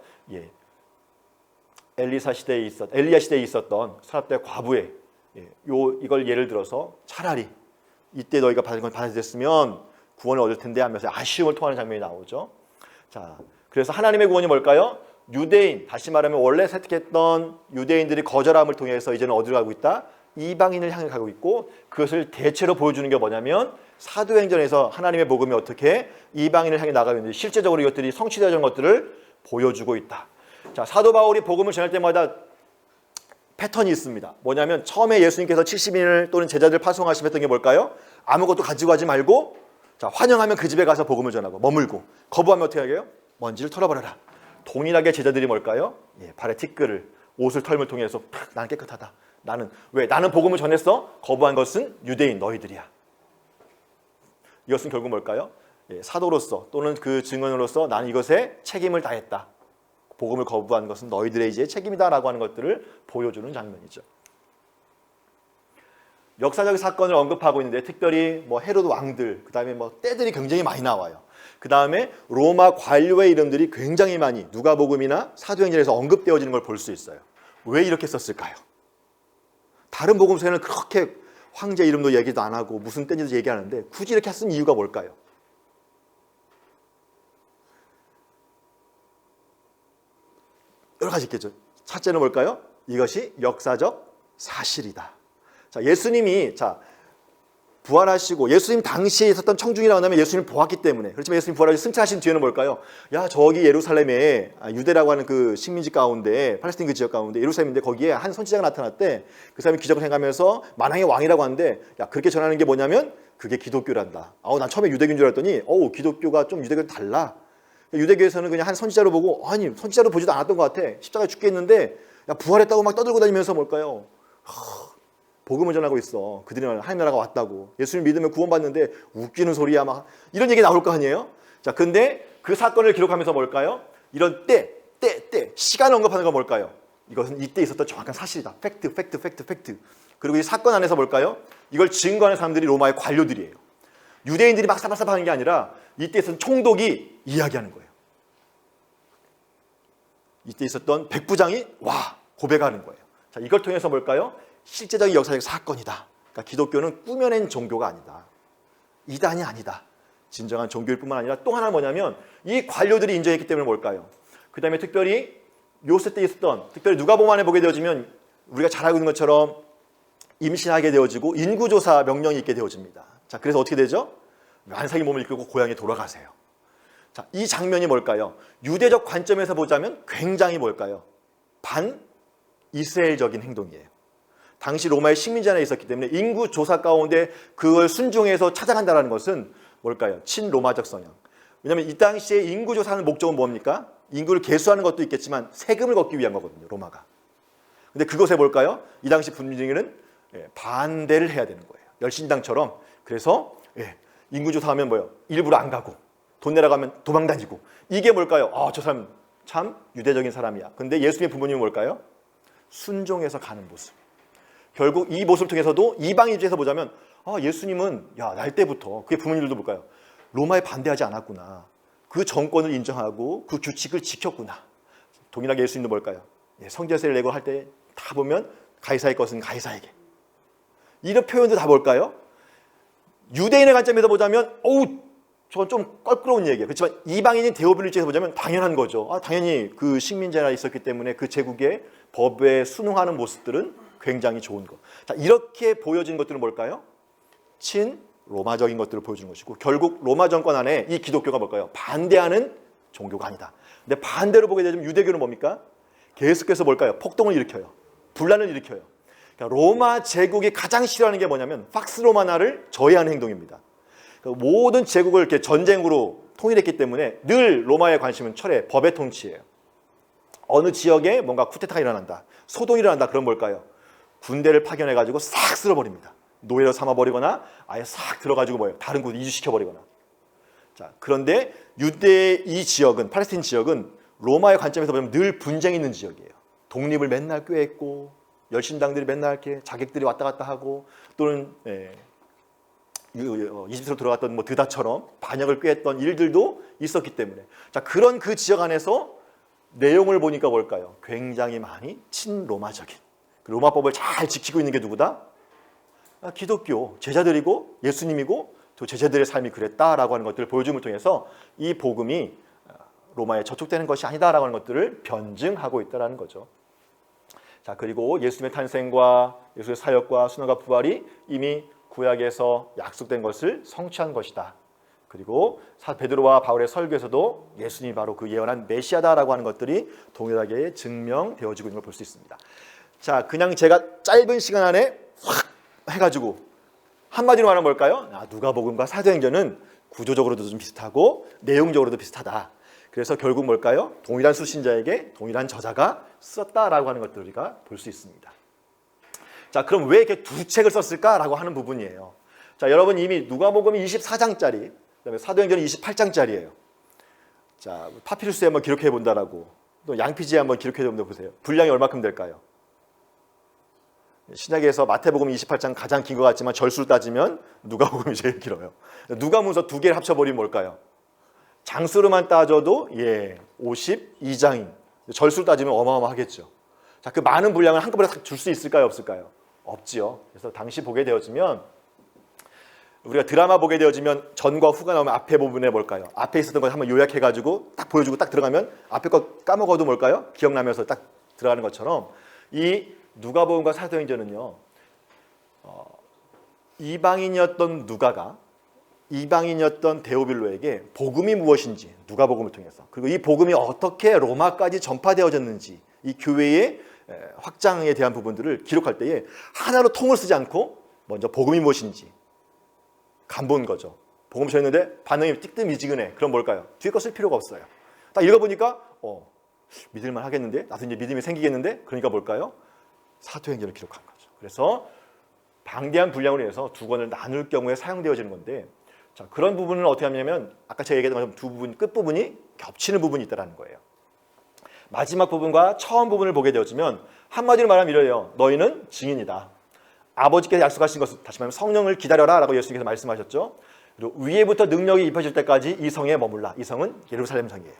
엘리야 시대에 있었던 사랍대 과부의 이걸 예를 들어서 차라리 이때 너희가 받은 건 받아들였으면 구원을 얻을 텐데 하면서 아쉬움을 토하는 장면이 나오죠. 자, 그래서 하나님의 구원이 뭘까요? 유대인, 다시 말하면 원래 세특했던 유대인들이 거절함을 통해서 이제는 어디로 가고 있다? 이방인을 향해 가고 있고 그것을 대체로 보여주는 게 뭐냐면 사도행전에서 하나님의 복음이 어떻게 이방인을 향해 나가고 있는지 실제적으로 이것들이 성취되어진 것들을 보여주고 있다. 자, 사도 바울이 복음을 전할 때마다 패턴이 있습니다. 뭐냐면 처음에 예수님께서 70인을 또는 제자들 파송하시면 했던 게 뭘까요? 아무것도 가지고 가지 말고 자, 환영하면 그 집에 가서 복음을 전하고 머물고 거부하면 어떻게 하게요? 먼지를 털어버려라. 동일하게 제자들이 뭘까요? 발에 티끌을, 옷을 털물 통해서 나는 깨끗하다. 나는 복음을 전했어. 거부한 것은 유대인 너희들이야. 이것은 결국 뭘까요? 사도로서 또는 그 증언으로서 나는 이것에 책임을 다했다. 복음을 거부한 것은 너희들의 이제 책임이다라고 하는 것들을 보여주는 장면이죠. 역사적 사건을 언급하고 있는데 특별히 헤로드 왕들, 그다음에 때들이 굉장히 많이 나와요. 그다음에 로마 관료의 이름들이 굉장히 많이 누가복음이나 사도행전에서 언급되어지는 걸 볼 수 있어요. 왜 이렇게 썼을까요? 다른 복음서에는 그렇게 황제 이름도 얘기도 안 하고 무슨 때인지도 얘기하는데 굳이 이렇게 쓴 이유가 뭘까요? 여러 가지 있겠죠. 첫째는 뭘까요? 이것이 역사적 사실이다. 자, 예수님이 부활하시고 예수님 당시에 있었던 청중이라고 하면 예수님을 보았기 때문에, 그렇지만 예수님 부활하시고 승천하신 뒤에는 뭘까요? 야, 저기 예루살렘에 유대라고 하는 그 식민지 가운데, 팔레스틴 그 지역 가운데 예루살렘인데 거기에 한 선지자가 나타났대. 그 사람이 기적을 행하면서 만왕의 왕이라고 하는데, 야, 그렇게 전하는 게 뭐냐면 그게 기독교란다. 난 처음에 유대교인 줄 알았더니 기독교가 좀 유대교랑 달라. 유대교에서는 그냥 한 선지자로 보고, 아니 선지자로 보지도 않았던 것 같아. 십자가에 죽겠는데 야, 부활했다고 막 떠들고 다니면서 뭘까요? 복음을 전하고 있어. 그들은 하나님 나라가 왔다고. 예수님 믿으면 구원받는데 웃기는 소리야. 막 이런 얘기 나올 거 아니에요? 자, 근데 그 사건을 기록하면서 뭘까요? 이런 때, 시간을 언급하는 건 뭘까요? 이것은 이때 있었던 정확한 사실이다. 팩트. 그리고 이 사건 안에서 뭘까요? 이걸 증거하는 사람들이 로마의 관료들이에요. 유대인들이 막 사바사바 하는 게 아니라 이때 있었던 총독이 이야기하는 거예요. 이때 있었던 백부장이 고백하는 거예요. 자, 이걸 통해서 뭘까요? 실제적인 역사적 사건이다. 그러니까 기독교는 꾸며낸 종교가 아니다. 이단이 아니다. 진정한 종교일 뿐만 아니라 또 하나는 뭐냐면 이 관료들이 인정했기 때문에 뭘까요? 그 다음에 특별히 요새 때 있었던, 특별히 누가복음에 보게 되어지면 우리가 잘 알고 있는 것처럼 임신하게 되어지고 인구조사 명령이 있게 되어집니다. 자, 그래서 어떻게 되죠? 만삭이 몸을 이끌고 고향에 돌아가세요. 자, 이 장면이 뭘까요? 유대적 관점에서 보자면 굉장히 뭘까요? 반 이스라엘적인 행동이에요. 당시 로마의 식민지 안에 있었기 때문에 인구 조사 가운데 그걸 순종해서 찾아간다는 것은 뭘까요? 친로마적 성향. 왜냐하면 이 당시에 인구 조사하는 목적은 뭡니까? 인구를 계수하는 것도 있겠지만 세금을 걷기 위한 거거든요, 로마가. 근데 그것에 뭘까요? 이 당시 분위기는 반대를 해야 되는 거예요. 열신당처럼. 그래서 인구 조사하면 뭐예요? 일부러 안 가고 돈 내라고 하면 도망 다니고. 이게 뭘까요? 저 사람 참 유대적인 사람이야. 근데 예수님의 부모님은 뭘까요? 순종해서 가는 모습. 결국 이 모습을 통해서도 이방 입장에서 보자면 예수님은 날 때부터 그의 부모님들도 볼까요? 로마에 반대하지 않았구나. 그 정권을 인정하고 그 규칙을 지켰구나. 동일하게 예수님도 뭘까요? 성전세를 내고 할 때 다 보면 가이사의 것은 가이사에게. 이런 표현도 다 뭘까요? 유대인의 관점에서 보자면 저건 좀 껄끄러운 얘기예요. 그렇지만 이방인인 데오빌 입장에서 보자면 당연한 거죠. 당연히 그 식민지가 있었기 때문에 그 제국의 법에 순응하는 모습들은 굉장히 좋은 것. 자, 이렇게 보여진 것들은 뭘까요? 친로마적인 것들을 보여주는 것이고, 결국 로마 정권 안에 이 기독교가 뭘까요? 반대하는 종교가 아니다. 근데 반대로 보게 되면 유대교는 뭡니까? 계속해서 뭘까요? 폭동을 일으켜요. 분란을 일으켜요. 그러니까 로마 제국이 가장 싫어하는 게 뭐냐면 팍스 로마나를 저해하는 행동입니다. 그러니까 모든 제국을 이렇게 전쟁으로 통일했기 때문에 늘 로마의 관심은 철회, 법의 통치예요. 어느 지역에 뭔가 쿠데타가 일어난다, 소동이 일어난다, 그럼 뭘까요? 군대를 파견해가지고 싹 쓸어버립니다. 노예로 삼아버리거나 아예 싹 들어가지고 다른 곳 이주시켜버리거나. 자, 그런데 유대의 이 지역은, 팔레스틴 지역은 로마의 관점에서 보면 늘 분쟁이 있는 지역이에요. 독립을 맨날 꾀했고, 열신당들이 맨날 이렇게 자객들이 왔다 갔다 하고, 또는 이집트로 들어갔던 드다처럼 반역을 꾀했던 일들도 있었기 때문에, 자, 그런 그 지역 안에서 내용을 보니까 뭘까요? 굉장히 많이 친로마적인, 로마법을 잘 지키고 있는 게 누구다? 기독교 제자들이고 예수님이고 또 제자들의 삶이 그랬다라고 하는 것들을 보여줌을 통해서 이 복음이 로마에 저촉되는 것이 아니다라고 하는 것들을 변증하고 있다는 거죠. 자, 그리고 예수님의 탄생과 예수의 사역과 순환과 부활이 이미 구약에서 약속된 것을 성취한 것이다. 그리고 베드로와 바울의 설교에서도 예수님이 바로 그 예언한 메시아다라고 하는 것들이 동일하게 증명되어지고 있는 걸 볼 수 있습니다. 자, 그냥 제가 짧은 시간 안에 확 해가지고 한마디로 말하면 뭘까요? 누가복음과 사도행전은 구조적으로도 좀 비슷하고 내용적으로도 비슷하다. 그래서 결국 뭘까요? 동일한 수신자에게 동일한 저자가 썼다라고 하는 것들을 우리가 볼 수 있습니다. 자, 그럼 왜 이렇게 두 책을 썼을까라고 하는 부분이에요. 자, 여러분 이미 누가복음이 24장짜리, 그다음에 사도행전이 28장짜리예요. 자, 파피루스에 한번 기록해 본다라고, 또 양피지에 한번 기록해 본다 보세요. 분량이 얼마큼 될까요? 신약에서 마태복음 28장 가장 긴 것 같지만 절수를 따지면 누가복음이 제일 길어요. 누가문서 두 개를 합쳐버리면 뭘까요? 장수로만 따져도 52장인, 절수를 따지면 어마어마하겠죠. 자, 그 많은 분량을 한꺼번에 줄 수 있을까요, 없을까요? 없지요. 그래서 당시 보게 되어지면, 우리가 드라마 보게 되어지면 전과 후가 나오면 앞에 부분에 뭘까요? 앞에 있었던 걸 한번 요약해가지고 딱 보여주고 딱 들어가면 앞에 거 까먹어도 뭘까요? 기억나면서 딱 들어가는 것처럼, 이 누가복음과 사도행전은요, 이방인이었던 누가가 이방인이었던 데오빌로에게 복음이 무엇인지, 누가복음을 통해서, 그리고 이 복음이 어떻게 로마까지 전파되어졌는지, 이 교회의 확장에 대한 부분들을 기록할 때에 하나로 통을 쓰지 않고 먼저 복음이 무엇인지 간본 거죠. 복음 전했는데 반응이 뜨뜻미지근해. 그럼 뭘까요? 뒤에 거 쓸 필요가 없어요. 딱 읽어보니까 믿을만 하겠는데, 나도 이제 믿음이 생기겠는데, 그러니까 뭘까요? 사도행전을 기록한 거죠. 그래서 방대한 분량으로 해서 두 권을 나눌 경우에 사용되어지는 건데, 자, 그런 부분은 어떻게 하냐면 아까 제가 얘기했던 것처럼 두 부분, 끝부분이 겹치는 부분이 있다는 거예요. 마지막 부분과 처음 부분을 보게 되어지면 한마디로 말하면 이래요. 너희는 증인이다. 아버지께서 약속하신 것을, 다시 말하면 성령을 기다려라 라고 예수님께서 말씀하셨죠. 그리고 위에부터 능력이 입혀질 때까지 이 성에 머물라. 이 성은 예루살렘 성이에요.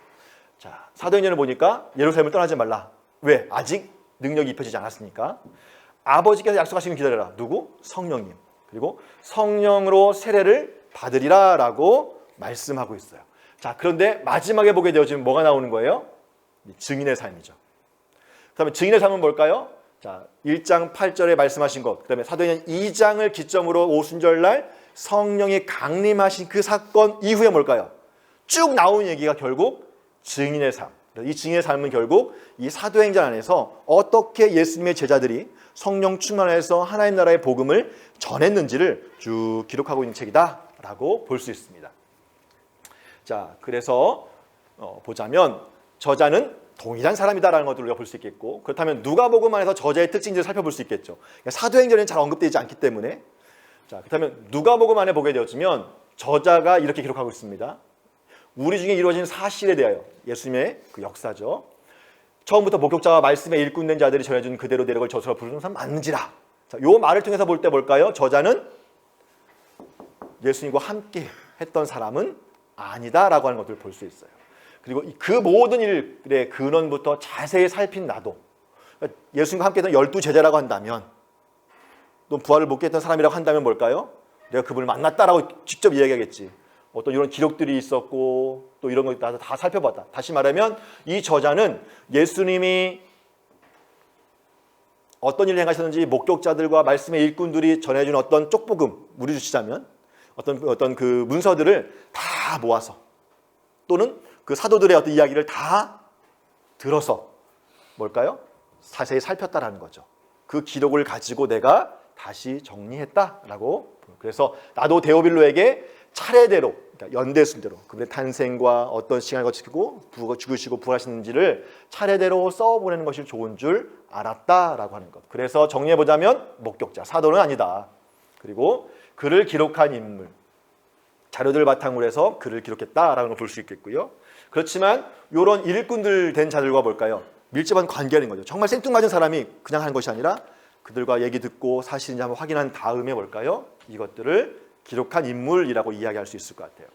자, 사도행전을 보니까 예루살렘을 떠나지 말라. 왜? 아직 능력이 입혀지지 않았으니까. 아버지께서 약속하시면 기다려라. 누구? 성령님. 그리고 성령으로 세례를 받으리라 라고 말씀하고 있어요. 자, 그런데 마지막에 보게 되어지면 뭐가 나오는 거예요? 증인의 삶이죠. 그 다음에 증인의 삶은 뭘까요? 자, 1장 8절에 말씀하신 것, 그 다음에 사도행전 2장을 기점으로 오순절날 성령이 강림하신 그 사건 이후에 뭘까요? 쭉 나오는 얘기가 결국 증인의 삶. 이 증인의 삶은 결국 이 사도행전 안에서 어떻게 예수님의 제자들이 성령 충만해서 하나님 나라의 복음을 전했는지를 쭉 기록하고 있는 책이다라고 볼 수 있습니다. 자, 그래서 보자면 저자는 동일한 사람이다라는 것들을 우리가 볼 수 있겠고, 그렇다면 누가복음 안에서 저자의 특징들을 살펴볼 수 있겠죠. 그러니까 사도행전에는 잘 언급되지 않기 때문에. 자, 그렇다면 누가복음 안에 보게 되어지면 저자가 이렇게 기록하고 있습니다. 우리 중에 이루어진 사실에 대하여, 예수님의 그 역사죠. 처음부터 목격자와 말씀에 일꾼된 자들이 전해준 그대로 내력을 저수로 부르는 사람 맞는지라. 자, 요 말을 통해서 볼 때 뭘까요? 저자는 예수님과 함께 했던 사람은 아니다라고 하는 것들을 볼 수 있어요. 그리고 그 모든 일의 근원부터 자세히 살핀 나도, 그러니까 예수님과 함께 했던 12제자라고 한다면, 또 부활을 못 했던 사람이라고 한다면 뭘까요? 내가 그분을 만났다라고 직접 이야기하겠지. 어떤 이런 기록들이 있었고 또 이런 거 다 살펴봤다. 다시 말하면 이 저자는 예수님이 어떤 일을 행하셨는지 목격자들과 말씀의 일꾼들이 전해준 어떤 쪽복음, 무리 주시자면 어떤 그 문서들을 다 모아서, 또는 그 사도들의 어떤 이야기를 다 들어서 뭘까요? 자세히 살폈다라는 거죠. 그 기록을 가지고 내가 다시 정리했다라고. 그래서 나도 데오빌로에게 차례대로, 그러니까 연대순대로 그분의 탄생과 어떤 시간을 거치고 죽으시고 부활하시는지를 차례대로 써보내는 것이 좋은 줄 알았다라고 하는 것. 그래서 정리해보자면 목격자, 사도는 아니다. 그리고 그를 기록한 인물, 자료들 바탕으로 해서 그를 기록했다라는 걸 볼 수 있겠고요. 그렇지만 이런 일꾼들 된 자들과 뭘까요? 밀접한 관계라는 거죠. 정말 생뚱맞은 사람이 그냥 하는 것이 아니라 그들과 얘기 듣고 사실인지 한번 확인한 다음에 뭘까요? 이것들을 기록한 인물이라고 이야기할 수 있을 것 같아요.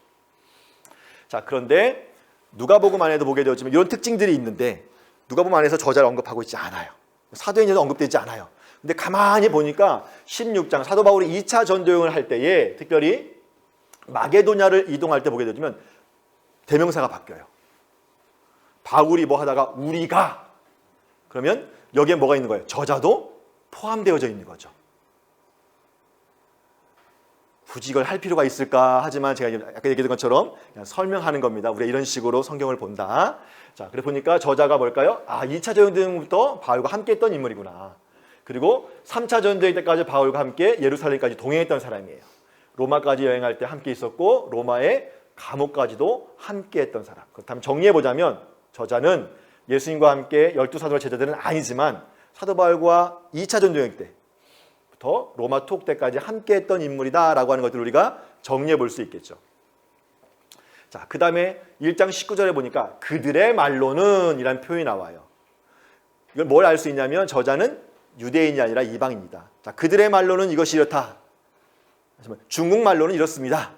자, 그런데 누가복음 안에도 보게 되었지만 이런 특징들이 있는데 누가복음 안에서 저자를 언급하고 있지 않아요. 사도행전에도 언급되지 않아요. 근데 가만히 보니까 16장 사도 바울이 2차 전도여행을 할 때에 특별히 마게도냐를 이동할 때 보게 되면 대명사가 바뀌어요. 바울이 뭐 하다가 우리가, 그러면 여기에 뭐가 있는 거예요? 저자도 포함되어져 있는 거죠. 굳이 이걸 할 필요가 있을까 하지만 제가 아까 얘기했던 것처럼 그냥 설명하는 겁니다. 우리가 이런 식으로 성경을 본다. 자, 그래 보니까 저자가 뭘까요? 2차 전도여행부터 바울과 함께 했던 인물이구나. 그리고 3차 전도여행 때까지 바울과 함께 예루살렘까지 동행했던 사람이에요. 로마까지 여행할 때 함께 있었고 로마에 감옥까지도 함께했던 사람. 그렇다면 정리해보자면 저자는 예수님과 함께 12사도의 제자들은 아니지만 사도 바울과 2차 전도여행 때부터 로마 투옥 때까지 함께했던 인물이다라고 하는 것들을 우리가 정리해볼 수 있겠죠. 자, 그 다음에 1장 19절에 보니까 그들의 말로는 이란 표현이 나와요. 이걸 뭘 알 수 있냐면 저자는 유대인이 아니라 이방인이다. 자, 그들의 말로는 이것이 이렇다. 중국 말로는 이렇습니다.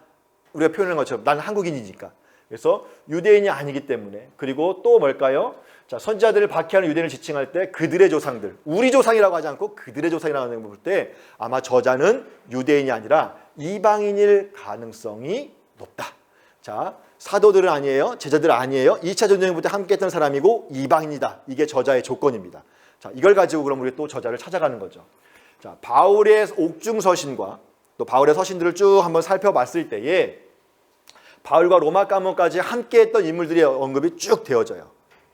우리가 표현한 것처럼 나는 한국인이니까. 그래서 유대인이 아니기 때문에. 그리고 또 뭘까요? 자, 선지자들을 박해하는 유대인을 지칭할 때 그들의 조상들, 우리 조상이라고 하지 않고 그들의 조상이라고 하는 걸 볼 때 아마 저자는 유대인이 아니라 이방인일 가능성이 높다. 자, 사도들은 아니에요. 제자들 아니에요. 2차 전쟁부터 함께했던 사람이고 이방인이다. 이게 저자의 조건입니다. 자, 이걸 가지고 그럼 우리 또 저자를 찾아가는 거죠. 자, 바울의 옥중서신과 또 바울의 서신들을 쭉 한번 살펴봤을 때에 바울과 로마 감옥까지 함께했던 인물들의 언급이 쭉 되어져요.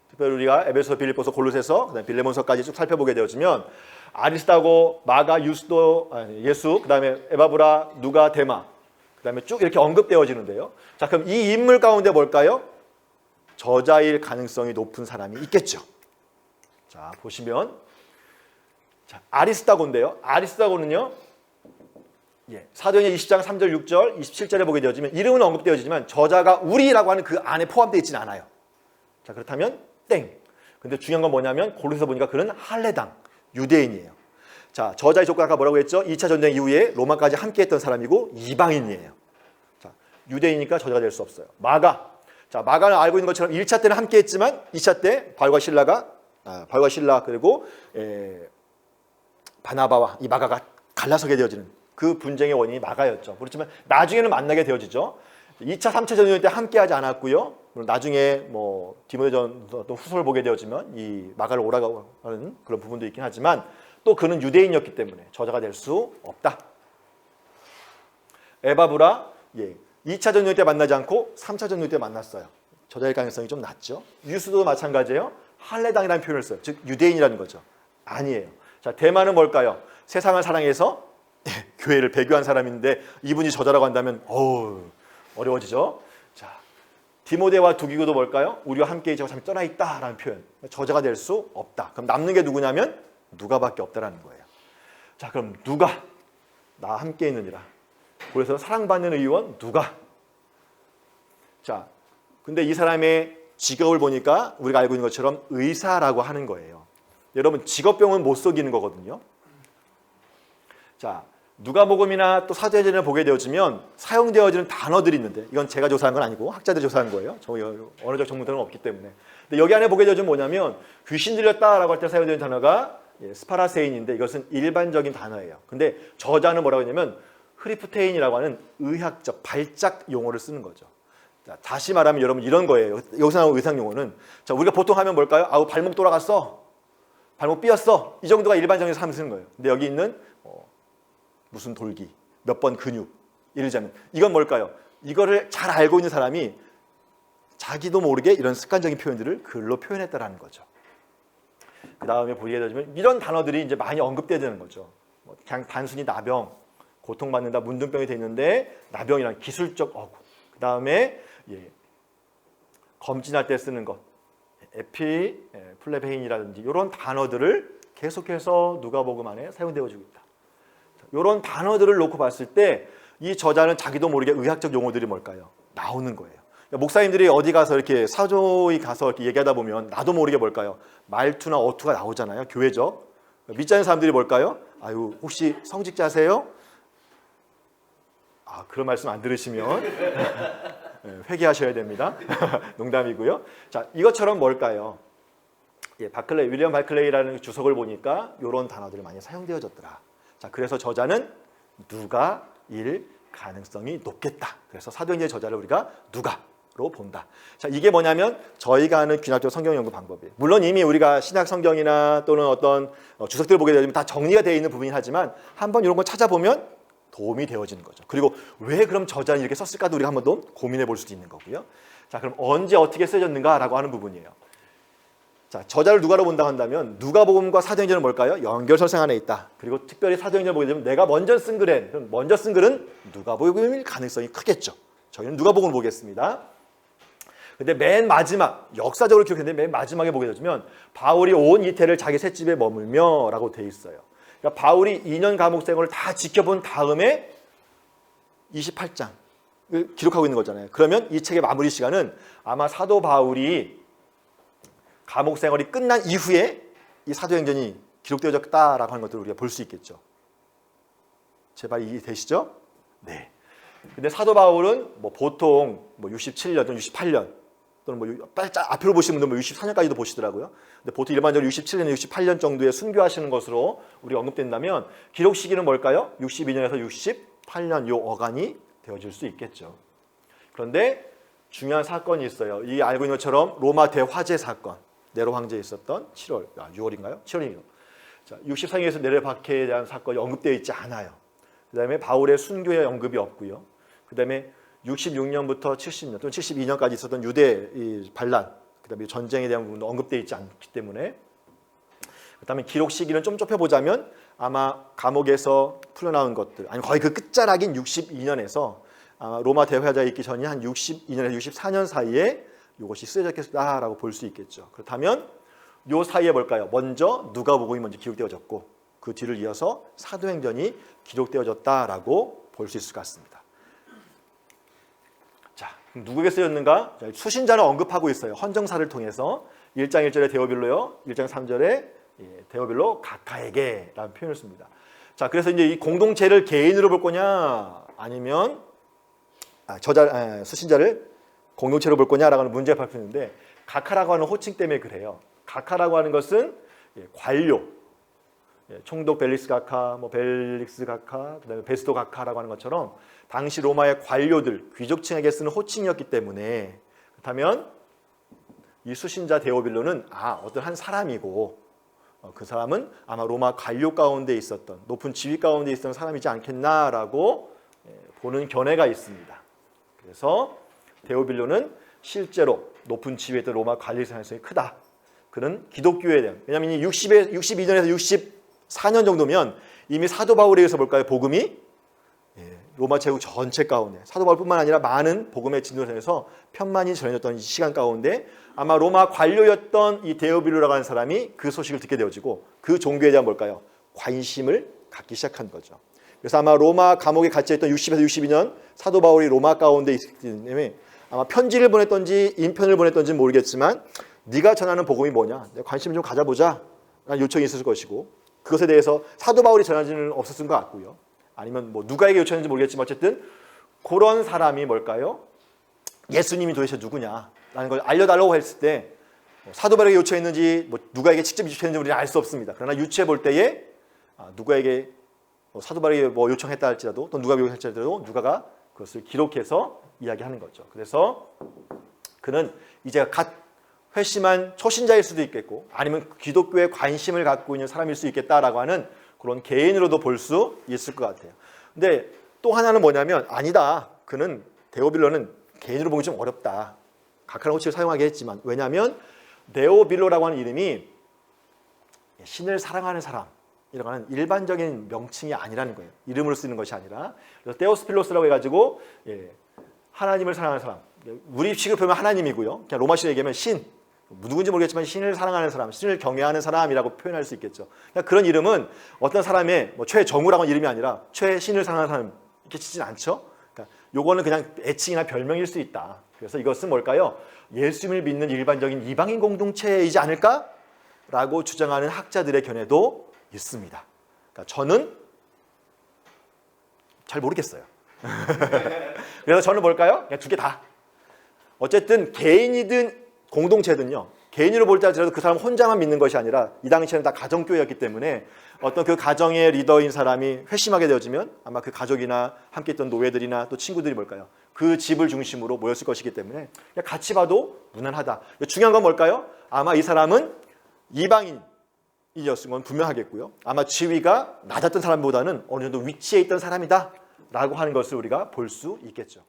특별히 우리가 에베소, 빌립보서, 골로새서, 그다음에 빌레몬서까지 쭉 살펴보게 되어지면 아리스타고, 마가, 유스도, 예수, 그다음에 에바브라, 누가, 데마, 그다음에 쭉 이렇게 언급되어지는데요. 자, 그럼 이 인물 가운데 뭘까요? 저자일 가능성이 높은 사람이 있겠죠. 자, 보시면 자, 아리스타고인데요. 아리스타고는요. 사도행전 20장 3절, 6절, 27절에 보게 되어지면 이름은 언급되어지지만 저자가 우리라고 하는 그 안에 포함되어 있지는 않아요. 자, 그렇다면 땡. 근데 중요한 건 뭐냐면 골로새서 보니까 그는 할례당, 유대인이에요. 자, 저자의 조건 아까 뭐라고 했죠? 2차 전쟁 이후에 로마까지 함께했던 사람이고 이방인이에요. 자, 유대인이니까 저자가 될 수 없어요. 마가. 자, 마가는 알고 있는 것처럼 1차 때는 함께했지만 2차 때 바울과 신라 그리고 바나바와 이 마가가 갈라서게 되어지는 그 분쟁의 원인이 마가였죠. 그렇지만 나중에는 만나게 되어지죠. 2차, 3차 전쟁 때 함께하지 않았고요. 나중에 뭐 디모데전서 또 후서를 보게 되어지면 이 마가를 오라고 하는 그런 부분도 있긴 하지만 또 그는 유대인이었기 때문에 저자가 될 수 없다. 에바브라, 2차 전쟁 때 만나지 않고 3차 전쟁 때 만났어요. 저자일 가능성이 좀 낮죠. 유수도 마찬가지예요. 할례당이라는 표현을 써요. 즉 유대인이라는 거죠. 아니에요. 자, 데마는 뭘까요? 세상을 사랑해서 교회를 배교한 사람인데 이분이 저자라고 한다면 어려워지죠. 자, 디모데와 두기고도 뭘까요? 우리와 함께 이제 잠시 떠나 있다라는 표현. 저자가 될 수 없다. 그럼 남는 게 누구냐면 누가밖에 없다라는 거예요. 자, 그럼 누가 나와 함께 있느니라. 그래서 사랑받는 의원 누가. 자, 근데 이 사람의 직업을 보니까 우리가 알고 있는 것처럼 의사라고 하는 거예요. 여러분 직업병은 못 속이는 거거든요. 자, 누가복음이나 또 사도행전을 보게 되어지면 사용되어지는 단어들이 있는데 이건 제가 조사한 건 아니고 학자들이 조사한 거예요. 저희 언어적 전문들은 없기 때문에. 근데 여기 안에 보게 되어지면 뭐냐면 귀신 들렸다라고 할 때 사용되는 단어가 스파라세인인데 이것은 일반적인 단어예요. 근데 저자는 뭐라고 했냐면 흐리프테인이라고 하는 의학적 발작 용어를 쓰는 거죠. 자, 다시 말하면 여러분 이런 거예요. 여기서 나오는 의상 용어는 자, 우리가 보통 하면 뭘까요? 아우 발목 돌아갔어. 발목 삐었어. 이 정도가 일반적인 사람 쓰는 거예요. 근데 여기 있는 무슨 돌기, 몇 번 근육, 이러자면 이건 뭘까요? 이거를 잘 알고 있는 사람이 자기도 모르게 이런 습관적인 표현들을 글로 표현했다라는 거죠. 그 다음에 보게 되면 이런 단어들이 이제 많이 언급되는 거죠. 그냥 단순히 나병, 고통받는다, 문둥병이 돼 있는데 나병이란 기술적 어구. 그 다음에 검진할 때 쓰는 것, 플레베인이라든지 이런 단어들을 계속해서 누가복음 안에 사용되어지고 있다. 이런 단어들을 놓고 봤을 때 이 저자는 자기도 모르게 의학적 용어들이 뭘까요? 나오는 거예요. 목사님들이 어디 가서 이렇게 사조에 가서 이렇게 얘기하다 보면 나도 모르게 뭘까요? 말투나 어투가 나오잖아요. 교회적. 믿지 않는 사람들이 뭘까요? 아유, 혹시 성직자세요? 그런 말씀 안 들으시면 회개하셔야 됩니다. 농담이고요. 자, 이것처럼 뭘까요? 윌리엄 바클레이라는 주석을 보니까 이런 단어들이 많이 사용되어졌더라. 자, 그래서 저자는 누가일 가능성이 높겠다. 그래서 사도행전의 저자를 우리가 누가로 본다. 자, 이게 뭐냐면 저희가 하는 귀납적 성경 연구 방법이에요. 물론 이미 우리가 신약 성경이나 또는 어떤 주석들을 보게 되면 다 정리가 되어 있는 부분이긴 하지만 한번 이런 걸 찾아보면 도움이 되어지는 거죠. 그리고 왜 그럼 저자는 이렇게 썼을까도 우리가 한번 더 고민해 볼 수도 있는 거고요. 자, 그럼 언제 어떻게 쓰여졌는가라고 하는 부분이에요. 자, 저자를 누가로 본다고 한다면 누가복음과 사도행전은 뭘까요? 연결선상 안에 있다. 그리고 특별히 사도행전을 보게 되면 내가 먼저 쓴 글은 누가복음일 가능성이 크겠죠. 저희는 누가복음을 보겠습니다. 근데 맨 마지막, 역사적으로 기록했는데 맨 마지막에 보게 되면 바울이 온 이태를 자기 셋집에 머물며 라고 돼 있어요. 그러니까 바울이 2년 감옥 생활을 다 지켜본 다음에 28장을 기록하고 있는 거잖아요. 그러면 이 책의 마무리 시간은 아마 사도 바울이 감옥 생활이 끝난 이후에 이 사도행전이 기록되어졌다라고 하는 것들을 우리가 볼 수 있겠죠. 제발 이해되시죠? 네. 근데 사도 바울은 뭐 보통 뭐 67년 또는 68년 또는 뭐 빨리 앞으로 보시는 분들 뭐 64년까지도 보시더라고요. 근데 보통 일반적으로 67년, 68년 정도에 순교하시는 것으로 우리 언급된다면 기록 시기는 뭘까요? 62년에서 68년 요 어간이 되어질 수 있겠죠. 그런데 중요한 사건이 있어요. 이 알고 있는 것처럼 로마 대화재 사건. 네로 황제에 있었던 6월인가요? 7월이요. 자, 64년에서 네로 박해에 대한 사건이 언급되어 있지 않아요. 그 다음에 바울의 순교의 언급이 없고요. 그 다음에 66년부터 70년 또는 72년까지 있었던 유대 반란, 그 다음에 전쟁에 대한 부분도 언급되어 있지 않기 때문에 그 다음에 기록 시기는 좀 좁혀보자면 아마 감옥에서 풀려나온 것들, 아니 거의 그 끝자락인 62년에서 아마 로마 대화자에 있기 전이 한 62년에서 64년 사이에 이것이 쓰여졌겠다라고 볼 수 있겠죠. 그렇다면 요 사이에 뭘까요? 먼저 누가복음이 먼저 기록되어졌고 그 뒤를 이어서 사도행전이 기록되어졌다라고 볼 수 있을 것 같습니다. 자, 누구에게 쓰였는가? 수신자를 언급하고 있어요. 헌정사를 통해서 1장 1절에 데오빌로요, 1장 3절에 데오빌로 각하에게 라는 표현을 씁니다. 자, 그래서 이제 이 공동체를 개인으로 볼 거냐 아니면 수신자를 공동체로 볼 거냐라고 하는 문제가 발표했는데 각하라고 하는 호칭 때문에 그래요. 각하라고 하는 것은 관료, 총독 벨릭스 각하, 뭐 벨릭스 각하, 그다음에 베스도 각하라고 하는 것처럼 당시 로마의 관료들, 귀족층에게 쓰는 호칭이었기 때문에 그렇다면 이 수신자 데오빌로는 어떤 한 사람이고 그 사람은 아마 로마 관료 가운데 있었던 높은 지위 가운데 있었던 사람이지 않겠나라고 보는 견해가 있습니다. 그래서 데오빌로는 실제로 높은 지위에 있던 로마 관리의 가능성이 크다. 그는 기독교에 대한, 왜냐하면 62년에서 64년 정도면 이미 사도 바울에 의해서 볼까요? 복음이 로마 제국 전체 가운데 사도 바울뿐만 아니라 많은 복음의 진도를 통해서 편만이 전해졌던 이 시간 가운데 아마 로마 관료였던 이 데오빌로라고 하는 사람이 그 소식을 듣게 되어지고 그 종교에 대한 뭘까요? 관심을 갖기 시작한 거죠. 그래서 아마 로마 감옥에 갇혀 있던 60에서 62년 사도 바울이 로마 가운데 있기 때문에 아마 편지를 보냈던지 인편을 보냈던지는 모르겠지만 네가 전하는 복음이 뭐냐? 관심 좀 가져보자 라는 요청이 있었을 것이고 그것에 대해서 사도 바울이 전하지는 없었을 것 같고요. 아니면 뭐 누가에게 요청했는지 모르겠지만 어쨌든 그런 사람이 뭘까요? 예수님이 도대체 누구냐라는 걸 알려달라고 했을 때 사도 바울에게 요청했는지 뭐 누가에게 직접 요청했는지 우리는 알 수 없습니다. 그러나 유추해 볼 때에 누가에게 사도 바울에게 뭐 요청했다 할지라도 또 누가 요청했다 할지라도 누가가 그것을 기록해서 이야기하는 거죠. 그래서 그는 이제 갓 회심한 초신자일 수도 있겠고 아니면 기독교에 관심을 갖고 있는 사람일 수 있겠다라고 하는 그런 개인으로도 볼 수 있을 것 같아요. 근데 또 하나는 뭐냐면 아니다. 그는 데오빌로는 개인으로 보기 좀 어렵다. 각하라는 호칭을 사용하게 했지만 왜냐하면 데오빌로라고 하는 이름이 신을 사랑하는 사람이라고 하는 일반적인 명칭이 아니라는 거예요. 이름으로 쓰는 것이 아니라 그래서 데오스필로스라고 해가지고 하나님을 사랑하는 사람. 우리 식으로 표현하면 하나님이고요. 그냥 로마식으로 얘기하면 신. 누군지 모르겠지만 신을 사랑하는 사람, 신을 경외하는 사람이라고 표현할 수 있겠죠. 그러니까 그런 이름은 어떤 사람의 뭐 최정우라고 하는 이름이 아니라 최신을 사랑하는 사람 이렇게 치진 않죠. 그러니까 요거는 그냥 애칭이나 별명일 수 있다. 그래서 이것은 뭘까요? 예수님을 믿는 일반적인 이방인 공동체이지 않을까라고 주장하는 학자들의 견해도 있습니다. 그러니까 저는 잘 모르겠어요. 그래서 저는 뭘까요? 그냥 두 개 다. 어쨌든 개인이든 공동체든요. 개인으로 볼 때 하더라도 그 사람 혼자만 믿는 것이 아니라 이 당시에는 다 가정교회였기 때문에 어떤 그 가정의 리더인 사람이 회심하게 되어지면 아마 그 가족이나 함께 있던 노예들이나 또 친구들이 뭘까요? 그 집을 중심으로 모였을 것이기 때문에 그냥 같이 봐도 무난하다. 중요한 건 뭘까요? 아마 이 사람은 이방인이었을 건 분명하겠고요. 아마 지위가 낮았던 사람보다는 어느 정도 위치에 있던 사람이다 라고 하는 것을 우리가 볼 수 있겠죠.